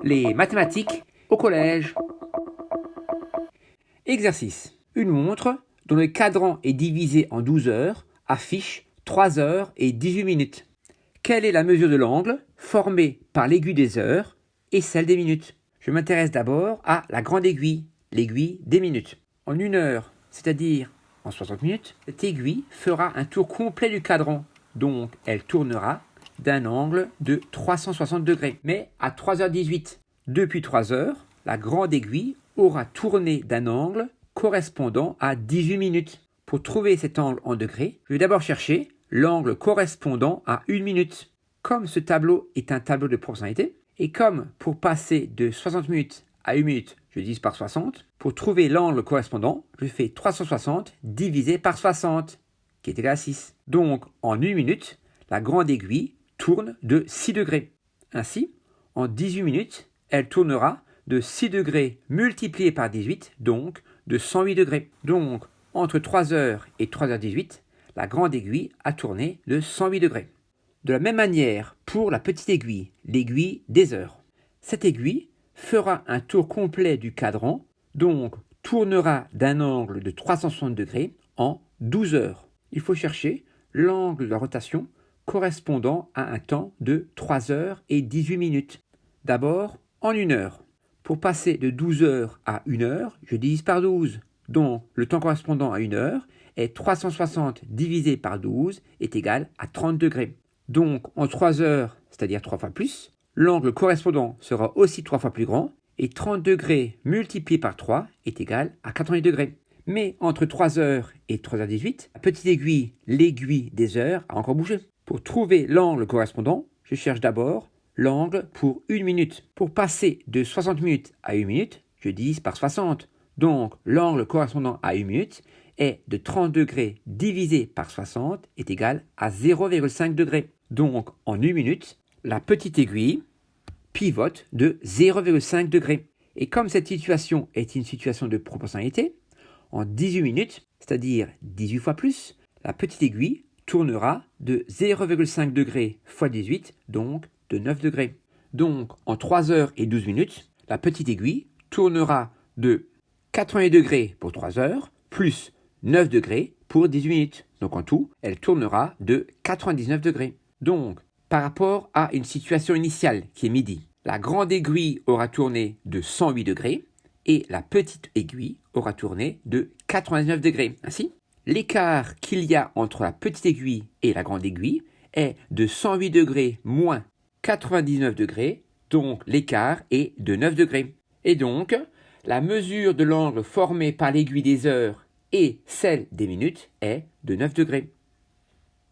Les mathématiques au collège. Exercice. Une montre dont le cadran est divisé en 12 heures affiche 3 heures et 18 minutes. Quelle est la mesure de l'angle formé par l'aiguille des heures et celle des minutes? Je m'intéresse d'abord à la grande aiguille, l'aiguille des minutes. En 1 heure, c'est-à-dire en 60 minutes, cette aiguille fera un tour complet du cadran. Donc, elle tournera d'un angle de 360 degrés, mais à 3h18. Depuis 3 heures, la grande aiguille aura tourné d'un angle correspondant à 18 minutes. Pour trouver cet angle en degrés, je vais d'abord chercher l'angle correspondant à 1 minute. Comme ce tableau est un tableau de proportionnalité, et comme pour passer de 60 minutes à 1 minute, je divise par 60, pour trouver l'angle correspondant, je fais 360 divisé par 60, qui est égal à 6. Donc, en 1 minute, la grande aiguille tourne de 6 degrés. Ainsi, en 18 minutes, elle tournera de 6 degrés multiplié par 18, donc de 108 degrés. Donc, entre 3 heures et 3h18, la grande aiguille a tourné de 108 degrés. De la même manière, pour la petite aiguille, l'aiguille des heures. Cette aiguille fera un tour complet du cadran, donc tournera d'un angle de 360 degrés en 12 heures. Il faut chercher l'angle de la rotation correspondant à un temps de 3 heures et 18 minutes. D'abord, en 1 heure. Pour passer de 12 heures à 1 heure, je divise par 12. Donc, le temps correspondant à 1 heure est 360 divisé par 12 est égal à 30 degrés. Donc, en 3 heures, c'est-à-dire 3 fois plus, l'angle correspondant sera aussi 3 fois plus grand et 30 degrés multiplié par 3 est égal à 88 degrés. Mais entre 3 heures et 3h18, la petite aiguille, l'aiguille des heures, a encore bougé. Pour trouver l'angle correspondant, je cherche d'abord l'angle pour 1 minute. Pour passer de 60 minutes à 1 minute, je divise par 60. Donc, l'angle correspondant à 1 minute est de 30 degrés divisé par 60 est égal à 0,5 degrés. Donc, en 1 minute, la petite aiguille pivote de 0,5 degrés. Et comme cette situation est une situation de proportionnalité, en 18 minutes, c'est-à-dire 18 fois plus, la petite aiguille tournera de 0,5 degrés fois 18, donc de 9 degrés. Donc, en 3 heures et 12 minutes, la petite aiguille tournera de 80 degrés pour 3 heures, plus 9 degrés pour 18 minutes. Donc, en tout, elle tournera de 99 degrés. Donc, par rapport à une situation initiale qui est midi, la grande aiguille aura tourné de 108 degrés et la petite aiguille aura tourné de 99 degrés. Ainsi, l'écart qu'il y a entre la petite aiguille et la grande aiguille est de 108 degrés moins 99 degrés, donc l'écart est de 9 degrés. Et donc, la mesure de l'angle formé par l'aiguille des heures et celle des minutes est de 9 degrés.